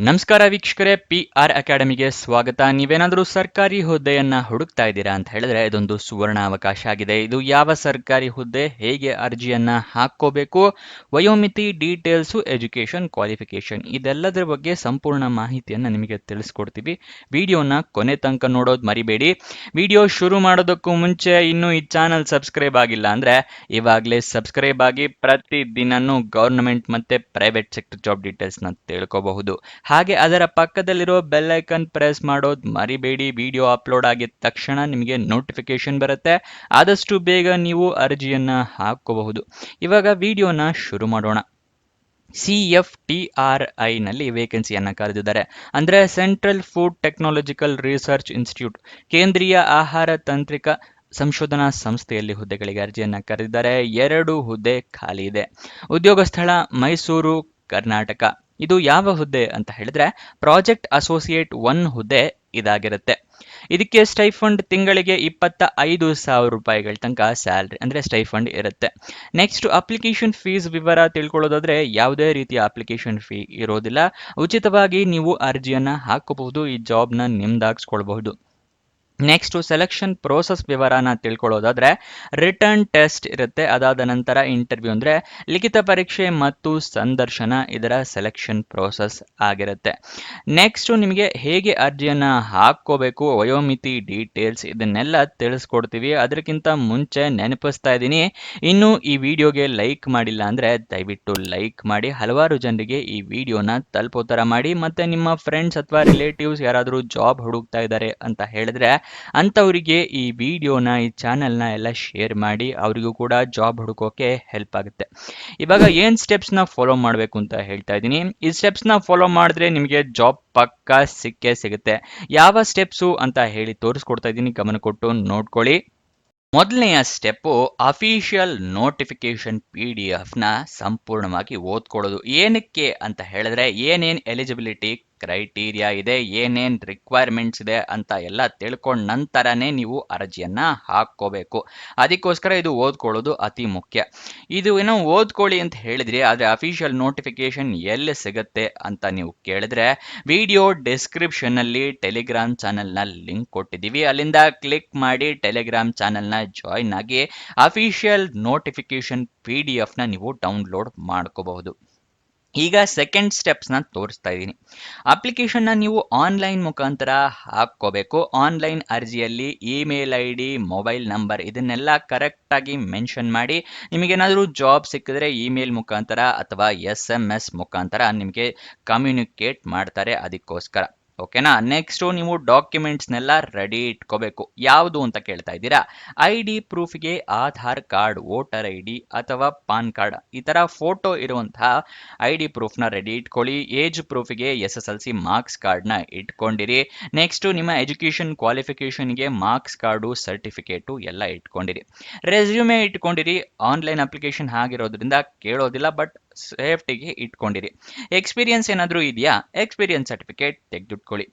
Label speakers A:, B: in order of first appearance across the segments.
A: ನಮಸ್ಕಾರ ವೀಕ್ಷಕರೇ, PR ಅಕಾಡೆಮಿಗೆ ಸ್ವಾಗತ. ನೀವೇನಾದರೂ ಸರ್ಕಾರಿ ಹುದ್ದೆಯನ್ನ ಹುಡುಕ್ತಾ ಇದ್ದೀರಾ ಅಂತ ಹೇಳಿದ್ರೆ ಇದೊಂದು ಸುವರ್ಣ ಅವಕಾಶ ಆಗಿದೆ. ಇದು ಯಾವ ಸರ್ಕಾರಿ ಹುದ್ದೆ, ಹೇಗೆ ಅರ್ಜಿಯನ್ನ ಹಾಕೋಬೇಕು, ವಯೋಮಿತಿ, ಡೀಟೇಲ್ಸು, ಎಜುಕೇಶನ್, ಕ್ವಾಲಿಫಿಕೇಶನ್ ಇದೆಲ್ಲದರ ಬಗ್ಗೆ ಸಂಪೂರ್ಣ ಮಾಹಿತಿಯನ್ನ ನಿಮಗೆ ತಿಳಿಸ್ಕೊಡ್ತೀವಿ. ವಿಡಿಯೋನ ಕೊನೆ ತನಕ ನೋಡೋದು ಮರಿಬೇಡಿ. ವಿಡಿಯೋ ಶುರು ಮಾಡೋದಕ್ಕೂ ಮುಂಚೆ ಇನ್ನೂ ಈ ಚಾನಲ್ ಸಬ್ಸ್ಕ್ರೈಬ್ ಆಗಿಲ್ಲ ಅಂದ್ರೆ ಇವಾಗಲೇ ಸಬ್ಸ್ಕ್ರೈಬ್ ಆಗಿ ಪ್ರತಿದಿನನೂ ಗವರ್ನಮೆಂಟ್ ಮತ್ತೆ ಪ್ರೈವೇಟ್ ಸೆಕ್ಟರ್ ಜಾಬ್ ಡೀಟೇಲ್ಸ್ನ ತಿಳ್ಕೋಬಹುದು. ಹಾಗೆ ಅದರ ಪಕ್ಕದಲ್ಲಿರೋ ಬೆಲ್ ಐಕನ್ ಪ್ರೆಸ್ ಮಾಡೋದು ಮರಿಬೇಡಿ. ವಿಡಿಯೋ ಅಪ್ಲೋಡ್ ಆಗಿದ ತಕ್ಷಣ ನಿಮಗೆ ನೋಟಿಫಿಕೇಶನ್ ಬರುತ್ತೆ. ಆದಷ್ಟು ಬೇಗ ನೀವು ಅರ್ಜಿಯನ್ನ ಹಾಕೋಬಹುದು. ಇವಾಗ ವಿಡಿಯೋನ ಶುರು ಮಾಡೋಣ. CFTRI ನಲ್ಲಿ ವೇಕೆನ್ಸಿಯನ್ನ ಕರೆದಿದ್ದಾರೆ. ಅಂದ್ರೆ central food technological research institute, ಕೇಂದ್ರೀಯ ಆಹಾರ ತಾಂತ್ರಿಕ ಸಂಶೋಧನಾ ಸಂಸ್ಥೆಯಲ್ಲಿ ಹುದ್ದೆಗಳಿಗೆ ಅರ್ಜಿಯನ್ನ ಕರೆದಿದ್ದಾರೆ. 2 ಹುದ್ದೆ ಖಾಲಿ ಇದೆ. ಉದ್ಯೋಗ ಸ್ಥಳ ಮೈಸೂರು, ಕರ್ನಾಟಕ. ಇದು ಯಾವ ಹುದ್ದೆ ಅಂತ ಹೇಳಿದ್ರೆ ಪ್ರಾಜೆಕ್ಟ್ ಅಸೋಸಿಯೇಟ್ 1 ಹುದ್ದೆ ಇದಾಗಿರುತ್ತೆ. ಇದಕ್ಕೆ ಸ್ಟೈಫಂಡ್ ತಿಂಗಳಿಗೆ 25,000 ರೂಪಾಯಿಗಳ ತನಕ ಸ್ಯಾಲ್ರಿ ಅಂದ್ರೆ ಸ್ಟೈಫಂಡ್ ಇರುತ್ತೆ. ನೆಕ್ಸ್ಟ್ ಅಪ್ಲಿಕೇಶನ್ ಫೀಸ್ ವಿವರ ತಿಳ್ಕೊಳ್ಳೋದಾದ್ರೆ ಯಾವುದೇ ರೀತಿಯ ಅಪ್ಲಿಕೇಶನ್ ಫೀ ಇರೋದಿಲ್ಲ. ಉಚಿತವಾಗಿ ನೀವು ಅರ್ಜಿಯನ್ನ ಹಾಕಬಹುದು, ಈ ಜಾಬ್ನ ನಿಮ್ದಾಗಿಸ್ಕೊಳ್ಬಹುದು. ನೆಕ್ಸ್ಟ್ ಸೆಲೆಕ್ಷನ್ ಪ್ರೋಸೆಸ್ ವಿವರನ ತಿಳ್ಕೊಳ್ಳೋದಾದ್ರೆ ರಿಟರ್ನ್ ಟೆಸ್ಟ್ ಇರುತ್ತೆ. ಅದಾದ ನಂತರ ಇಂಟರ್ವ್ಯೂ ಅಂದ್ರೆ ಲಿಖಿತ ಪರೀಕ್ಷೆ ಮತ್ತು ಸಂದರ್ಶನ ಇದರ ಸೆಲೆಕ್ಷನ್ ಪ್ರೋಸೆಸ್ ಆಗಿರುತ್ತೆ. ನೆಕ್ಸ್ಟ್ ನಿಮಗೆ ಹೇಗೆ ಅರ್ಜಿಯನ್ನ ಹಾಕೋಬೇಕು, ವಯೋಮಿತಿ, ಡೀಟೇಲ್ಸ್ ಇದನ್ನೆಲ್ಲ ತಿಳಿಸ್ಕೊಡ್ತೀವಿ. ಅದಕ್ಕಿಂತ ಮುಂಚೆ ನೆನಪಿಸ್ತಾ ಇದ್ದೀನಿ, ಇನ್ನು ಈ ವಿಡಿಯೋಗೆ ಲೈಕ್ ಮಾಡಿಲ್ಲ ಅಂದ್ರೆ ದಯವಿಟ್ಟು ಲೈಕ್ ಮಾಡಿ, ಹಲವಾರು ಜನರಿಗೆ ಈ ವಿಡಿಯೋನ ತಲುಪೋ ಥರ ಮಾಡಿ. ಮತ್ತೆ ನಿಮ್ಮ ಫ್ರೆಂಡ್ಸ್ ಅಥವಾ ರಿಲೇಟಿವ್ಸ್ ಯಾರಾದರೂ ಜಾಬ್ ಹುಡುಕ್ತಾ ಇದ್ದಾರೆ ಅಂತ ಹೇಳಿದ್ರೆ ಅಂಥವರಿಗೆ ಈ ವಿಡಿಯೋನ, ಈ ಚಾನೆಲ್ನ ಎಲ್ಲ ಶೇರ್ ಮಾಡಿ. ಅವರಿಗೂ ಕೂಡ ಜಾಬ್ ಹುಡುಕೋಕೆ ಹೆಲ್ಪ್ ಆಗುತ್ತೆ. ಇವಾಗ ಏನ್ ಸ್ಟೆಪ್ಸ್ನ ಫಾಲೋ ಮಾಡಬೇಕು ಅಂತ ಹೇಳ್ತಾ ಇದ್ದೀನಿ. ಈ ಸ್ಟೆಪ್ಸ್ನ ಫಾಲೋ ಮಾಡಿದ್ರೆ ನಿಮಗೆ ಜಾಬ್ ಪಕ್ಕಾ ಸಿಕ್ಕೇ ಸಿಗುತ್ತೆ. ಯಾವ ಸ್ಟೆಪ್ಸು ಅಂತ ಹೇಳಿ ತೋರಿಸ್ಕೊಡ್ತಾ ಇದ್ದೀನಿ, ಗಮನ ಕೊಟ್ಟು ನೋಡ್ಕೊಳ್ಳಿ. ಮೊದಲನೆಯ ಸ್ಟೆಪ್ಪು ಅಫಿಷಿಯಲ್ ನೋಟಿಫಿಕೇಶನ್ PDF ಸಂಪೂರ್ಣವಾಗಿ ಓದ್ಕೊಳ್ಳೋದು. ಏನಕ್ಕೆ ಅಂತ ಹೇಳಿದ್ರೆ ಏನೇನು ಎಲಿಜಿಬಿಲಿಟಿ ಕ್ರೈಟೀರಿಯಾ ಇದೆ, ಏನೇನು ರಿಕ್ವೈರ್ಮೆಂಟ್ಸ್ ಇದೆ ಅಂತ ಎಲ್ಲ ತಿಳ್ಕೊಂಡ ನಂತರನೇ ನೀವು ಅರ್ಜಿಯನ್ನ ಹಾಕೋಬೇಕು. ಅದಕ್ಕೋಸ್ಕರ ಇದು ಓದ್ಕೊಳ್ಳೋದು ಅತಿ ಮುಖ್ಯ. ಇದು ಏನೋ ಓದ್ಕೊಳ್ಳಿ ಅಂತ ಹೇಳಿದ್ರಿ, ಆದರೆ ಅಫಿಷಿಯಲ್ ನೋಟಿಫಿಕೇಶನ್ ಎಲ್ಲಿ ಸಿಗುತ್ತೆ ಅಂತ ನೀವು ಕೇಳಿದ್ರೆ ವಿಡಿಯೋ ಡಿಸ್ಕ್ರಿಪ್ಷನ್ನಲ್ಲಿ ಟೆಲಿಗ್ರಾಮ್ ಚಾನಲ್ನ ಲಿಂಕ್ ಕೊಟ್ಟಿದ್ದೀವಿ. ಅಲ್ಲಿಂದ ಕ್ಲಿಕ್ ಮಾಡಿ ಟೆಲಿಗ್ರಾಮ್ ಚಾನಲ್ನ ಜಾಯಿನ್ ಆಗಿ ಅಫಿಷಿಯಲ್ ನೋಟಿಫಿಕೇಶನ್ PDF ನೀವು ಡೌನ್ಲೋಡ್ ಮಾಡ್ಕೋಬಹುದು. ಈಗ ಸೆಕೆಂಡ್ ಸ್ಟೆಪ್ಸ್ನ ತೋರಿಸ್ತಾ ಇದ್ದೀನಿ. ಅಪ್ಲಿಕೇಶನ್ನ ನೀವು ಆನ್ಲೈನ್ ಮುಖಾಂತರ ಹಾಕ್ಕೋಬೇಕು. ಆನ್ಲೈನ್ ಅರ್ಜಿಯಲ್ಲಿ ಇಮೇಲ್ ID, ಮೊಬೈಲ್ ನಂಬರ್ ಇದನ್ನೆಲ್ಲ ಕರೆಕ್ಟಾಗಿ ಮೆನ್ಷನ್ ಮಾಡಿ. ನಿಮಗೇನಾದರೂ ಜಾಬ್ ಸಿಕ್ಕಿದ್ರೆ ಇಮೇಲ್ ಮುಖಾಂತರ ಅಥವಾ SMS ಮುಖಾಂತರ ನಿಮಗೆ ಕಮ್ಯುನಿಕೇಟ್ ಮಾಡ್ತಾರೆ. ಅದಕ್ಕೋಸ್ಕರ ಓಕೆನಾ. ನೆಕ್ಸ್ಟು ನೀವು ಡಾಕ್ಯುಮೆಂಟ್ಸ್ನೆಲ್ಲ ರೆಡಿ ಇಟ್ಕೋಬೇಕು. ಯಾವುದು ಅಂತ ಕೇಳ್ತಾ ಇದ್ದೀರಾ? ID ಪ್ರೂಫ್ಗೆ ಆಧಾರ್ ಕಾರ್ಡ್, ವೋಟರ್ ID ಅಥವಾ ಪಾನ್ ಕಾರ್ಡ್ ಈ ಥರ ಫೋಟೋ ಇರುವಂತಹ ID ಪ್ರೂಫ್ನ ರೆಡಿ ಇಟ್ಕೊಳ್ಳಿ. ಏಜ್ ಪ್ರೂಫ್ಗೆ SSLC ಮಾರ್ಕ್ಸ್ ಕಾರ್ಡ್ನ ಇಟ್ಕೊಂಡಿರಿ. ನೆಕ್ಸ್ಟು ನಿಮ್ಮ ಎಜುಕೇಷನ್ ಕ್ವಾಲಿಫಿಕೇಷನ್ಗೆ ಮಾರ್ಕ್ಸ್ ಕಾರ್ಡು, ಸರ್ಟಿಫಿಕೇಟು ಎಲ್ಲ ಇಟ್ಕೊಂಡಿರಿ. ರೆಸ್ಯೂಮೆ ಇಟ್ಕೊಂಡಿರಿ. ಆನ್ಲೈನ್ ಅಪ್ಲಿಕೇಶನ್ ಆಗಿರೋದ್ರಿಂದ ಕೇಳೋದಿಲ್ಲ, ಬಟ್ ಸೇಫ್ಟಿಗೆ ಇಟ್ಕೊಂಡಿರಿ. ಎಕ್ಸ್ಪೀರಿಯನ್ಸ್ ಏನಾದರೂ ಇದೆಯಾ? ಎಕ್ಸ್ಪೀರಿಯನ್ಸ್ ಸರ್ಟಿಫಿಕೇಟ್ ತೆಗೆದಿಟ್ಕೊಳ್ಳಿ.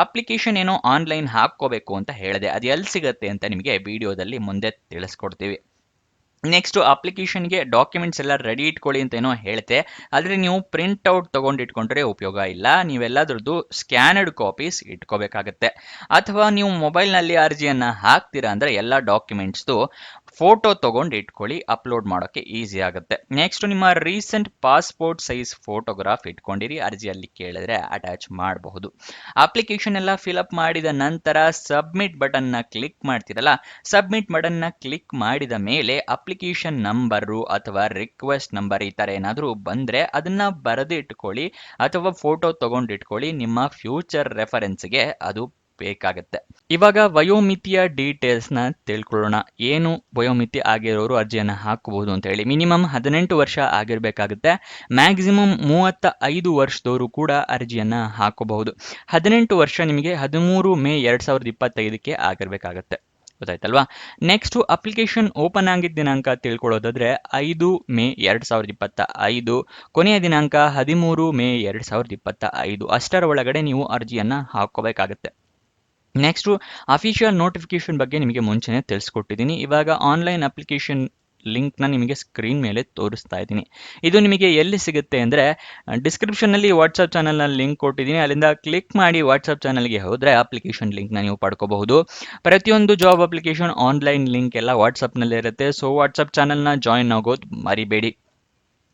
A: ಅಪ್ಲಿಕೇಶನ್ ಏನೋ ಆನ್ಲೈನ್ ಹಾಕ್ಕೋಬೇಕು ಅಂತ ಹೇಳಿದೆ, ಅದು ಎಲ್ಲಿ ಸಿಗುತ್ತೆ ಅಂತ ನಿಮಗೆ ವಿಡಿಯೋದಲ್ಲಿ ಮುಂದೆ ತಿಳಿಸ್ಕೊಡ್ತೀವಿ. ನೆಕ್ಸ್ಟ್ ಅಪ್ಲಿಕೇಶನ್ಗೆ ಡಾಕ್ಯುಮೆಂಟ್ಸ್ ಎಲ್ಲ ರೆಡಿ ಇಟ್ಕೊಳ್ಳಿ ಅಂತ ಏನೋ ಹೇಳ್ತೆ, ಆದರೆ ನೀವು ಪ್ರಿಂಟ್ಔಟ್ ತೊಗೊಂಡು ಇಟ್ಕೊಂಡ್ರೆ ಉಪಯೋಗ ಇಲ್ಲ. ನೀವೆಲ್ಲದ್ರದ್ದು ಸ್ಕ್ಯಾನರ್ಡ್ ಕಾಪೀಸ್ ಇಟ್ಕೋಬೇಕಾಗತ್ತೆ. ಅಥವಾ ನೀವು ಮೊಬೈಲ್ನಲ್ಲಿ ಅರ್ಜಿಯನ್ನು ಹಾಕ್ತೀರಾ ಅಂದರೆ ಎಲ್ಲ ಡಾಕ್ಯುಮೆಂಟ್ಸ್ದು ಫೋಟೋ ತೊಗೊಂಡು ಇಟ್ಕೊಳ್ಳಿ, ಅಪ್ಲೋಡ್ ಮಾಡೋಕ್ಕೆ ಈಸಿ ಆಗುತ್ತೆ. ನೆಕ್ಸ್ಟ್ ನಿಮ್ಮ ರೀಸೆಂಟ್ ಪಾಸ್ಪೋರ್ಟ್ ಸೈಜ್ ಫೋಟೋಗ್ರಾಫ್ ಇಟ್ಕೊಂಡಿರಿ. ಅರ್ಜಿಯಲ್ಲಿ ಕೇಳಿದ್ರೆ ಅಟ್ಯಾಚ್ ಮಾಡಬಹುದು. ಅಪ್ಲಿಕೇಶನ್ ಎಲ್ಲ ಫಿಲಪ್ ಮಾಡಿದ ನಂತರ ಸಬ್ಮಿಟ್ ಬಟನ್ನ ಕ್ಲಿಕ್ ಮಾಡ್ತೀರಲ್ಲ, ಸಬ್ಮಿಟ್ ಬಟನ್ನ ಕ್ಲಿಕ್ ಮಾಡಿದ ಮೇಲೆ ಅಪ್ಲಿಕೇಶನ್ ನಂಬರು ಅಥವಾ ರಿಕ್ವೆಸ್ಟ್ ನಂಬರ್ ಈ ಥರ ಏನಾದರೂ ಬಂದರೆ ಅದನ್ನು ಬರೆದು ಇಟ್ಕೊಳ್ಳಿ ಅಥವಾ ಫೋಟೋ ತೊಗೊಂಡು ಇಟ್ಕೊಳ್ಳಿ. ನಿಮ್ಮ ಫ್ಯೂಚರ್ ರೆಫರೆನ್ಸ್ಗೆ ಅದು ಬೇಕಾಗುತ್ತೆ. ಇವಾಗ ವಯೋಮಿತಿಯ ಡೀಟೇಲ್ಸ್ನ ತಿಳ್ಕೊಳ್ಳೋಣ. ಏನು ವಯೋಮಿತಿ ಆಗಿರೋರು ಅರ್ಜಿಯನ್ನು ಹಾಕಬಹುದು ಅಂತ ಹೇಳಿ. ಮಿನಿಮಮ್ 18 ವರ್ಷ ಆಗಿರಬೇಕಾಗುತ್ತೆ. ಮ್ಯಾಕ್ಸಿಮಮ್ 35 ವರ್ಷದವರು ಕೂಡ ಅರ್ಜಿಯನ್ನು ಹಾಕಬಹುದು. 18 ವರ್ಷ ನಿಮಗೆ 13 ಮೇ 2025ಕ್ಕೆ ಆಗಿರಬೇಕಾಗತ್ತೆ. ಗೊತ್ತಾಯ್ತಲ್ವಾ? ನೆಕ್ಸ್ಟ್ ಅಪ್ಲಿಕೇಶನ್ ಓಪನ್ ಆಗಿದ್ದ ದಿನಾಂಕ ತಿಳ್ಕೊಳ್ಳೋದಾದ್ರೆ 5 ಮೇ 2025, ಕೊನೆಯ ದಿನಾಂಕ 13 ಮೇ 2025. ಅಷ್ಟರ ಒಳಗಡೆ ನೀವು ಅರ್ಜಿಯನ್ನು ಹಾಕೋಬೇಕಾಗತ್ತೆ. ನೆಕ್ಸ್ಟು ಅಫಿಷಿಯಲ್ ನೋಟಿಫಿಕೇಶನ್ ಬಗ್ಗೆ ನಿಮಗೆ ಮುಂಚೆನೇ ತಿಳಿಸ್ಕೊಟ್ಟಿದ್ದೀನಿ. ಇವಾಗ ಆನ್ಲೈನ್ ಅಪ್ಲಿಕೇಶನ್ ಲಿಂಕ್ನ ನಿಮಗೆ ಸ್ಕ್ರೀನ್ ಮೇಲೆ ತೋರಿಸ್ತಾ ಇದ್ದೀನಿ. ಇದು ನಿಮಗೆ ಎಲ್ಲಿ ಸಿಗುತ್ತೆ ಅಂದರೆ ಡಿಸ್ಕ್ರಿಪ್ಷನ್ನಲ್ಲಿ ವಾಟ್ಸಪ್ ಚಾನಲ್ನ ಲಿಂಕ್ ಕೊಟ್ಟಿದ್ದೀನಿ. ಅಲ್ಲಿಂದ ಕ್ಲಿಕ್ ಮಾಡಿ ವಾಟ್ಸಪ್ ಚಾನಲ್ಗೆ ಹೋದರೆ ಅಪ್ಲಿಕೇಶನ್ ಲಿಂಕ್ನ ನೀವು ಪಡ್ಕೋಬಹುದು. ಪ್ರತಿಯೊಂದು ಜಾಬ್ ಅಪ್ಲಿಕೇಶನ್ ಆನ್ಲೈನ್ ಲಿಂಕ್ ಎಲ್ಲ ವಾಟ್ಸಪ್ನಲ್ಲೇ ಇರುತ್ತೆ. ಸೊ ವಾಟ್ಸಪ್ ಚಾನಲ್ನ ಜಾಯಿನ್ ಆಗೋದು ಮರಿಬೇಡಿ.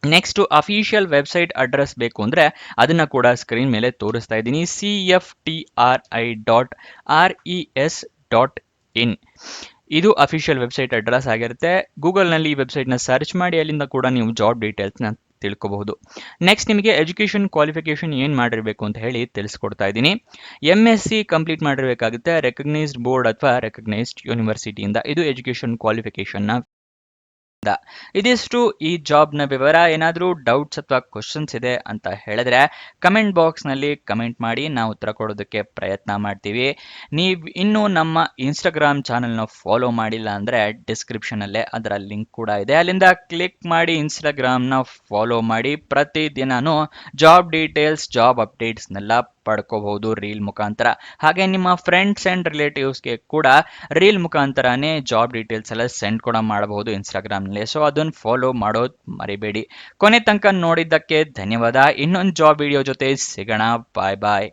A: ನೆಕ್ಸ್ಟ್ ಅಫಿಷಿಯಲ್ ವೆಬ್ಸೈಟ್ ಅಡ್ರೆಸ್ ಬೇಕು ಅಂದರೆ ಅದನ್ನ ಕೂಡ ಸ್ಕ್ರೀನ್ ಮೇಲೆ ತೋರಿಸ್ತಾ ಇದ್ದೀನಿ. CFTRI.RES.in ಇದು ಅಫಿಷಿಯಲ್ ವೆಬ್ಸೈಟ್ ಅಡ್ರೆಸ್ ಆಗಿರುತ್ತೆ. ಗೂಗಲ್ನಲ್ಲಿ ಈ ವೆಬ್ಸೈಟ್ನ ಸರ್ಚ್ ಮಾಡಿ ಅಲ್ಲಿಂದ ಕೂಡ ನೀವು ಜಾಬ್ ಡೀಟೇಲ್ಸ್ನ ತಿಳ್ಕೋಬಹುದು. ನೆಕ್ಸ್ಟ್ ನಿಮಗೆ ಎಜುಕೇಷನ್ ಕ್ವಾಲಿಫಿಕೇಶನ್ ಏನು ಮಾಡಿರಬೇಕು ಅಂತ ಹೇಳಿ ತಿಳಿಸ್ಕೊಡ್ತಾ ಇದ್ದೀನಿ. MSc ಕಂಪ್ಲೀಟ್ ಮಾಡಿರಬೇಕಾಗುತ್ತೆ ರೆಕಗ್ನೈಸ್ಡ್ ಬೋರ್ಡ್ ಅಥವಾ ರೆಕಗ್ನೈಸ್ಡ್ ಯೂನಿವರ್ಸಿಟಿಯಿಂದ. ಇದು ಎಜುಕೇಷನ್ ಕ್ವಾಲಿಫಿಕೇಶನ್ನ ಇದಿಷ್ಟು ಈ ಜಾಬ್ನ ವಿವರ. ಏನಾದರೂ ಡೌಟ್ಸ್ ಅಥವಾ ಕ್ವಶನ್ಸ್ ಇದೆ ಅಂತ ಹೇಳಿದ್ರೆ ಕಮೆಂಟ್ ಬಾಕ್ಸ್ನಲ್ಲಿ ಕಮೆಂಟ್ ಮಾಡಿ, ನಾವು ಉತ್ತರ ಕೊಡೋದಕ್ಕೆ ಪ್ರಯತ್ನ ಮಾಡ್ತೀವಿ. ನೀವು ಇನ್ನೂ ನಮ್ಮ ಇನ್ಸ್ಟಾಗ್ರಾಮ್ ಚಾನಲ್ನ ಫಾಲೋ ಮಾಡಿಲ್ಲ ಅಂದರೆ ಡಿಸ್ಕ್ರಿಪ್ಷನಲ್ಲೇ ಅದರ ಲಿಂಕ್ ಕೂಡ ಇದೆ. ಅಲ್ಲಿಂದ ಕ್ಲಿಕ್ ಮಾಡಿ ಇನ್ಸ್ಟಾಗ್ರಾಮ್ನ ಫಾಲೋ ಮಾಡಿ. ಪ್ರತಿದಿನನೂ ಜಾಬ್ ಡೀಟೇಲ್ಸ್, ಜಾಬ್ ಅಪ್ಡೇಟ್ಸ್ನೆಲ್ಲ ಪಡ್ಕೋಬಹುದು ರೀಲ್ ಮುಖಾಂತರ. ಹಾಗೆ ನಿಮ್ಮ ಫ್ರೆಂಡ್ಸ್ ಆ್ಯಂಡ್ ರಿಲೇಟಿವ್ಸ್ಗೆ ಕೂಡ ರೀಲ್ ಮುಖಾಂತರನೇ ಜಾಬ್ ಡೀಟೇಲ್ಸ್ ಎಲ್ಲ ಸೆಂಡ್ ಕೂಡ ಮಾಡಬಹುದು ಇನ್ಸ್ಟಾಗ್ರಾಮ್ನಲ್ಲಿ. ಸೊ ಅದನ್ನು ಫಾಲೋ ಮಾಡೋದು ಮರಿಬೇಡಿ. ಕೊನೆ ತನಕ ನೋಡಿದ್ದಕ್ಕೆ ಧನ್ಯವಾದ. ಇನ್ನೊಂದು ಜಾಬ್ ವಿಡಿಯೋ ಜೊತೆ ಸಿಗೋಣ. ಬಾಯ್ ಬಾಯ್.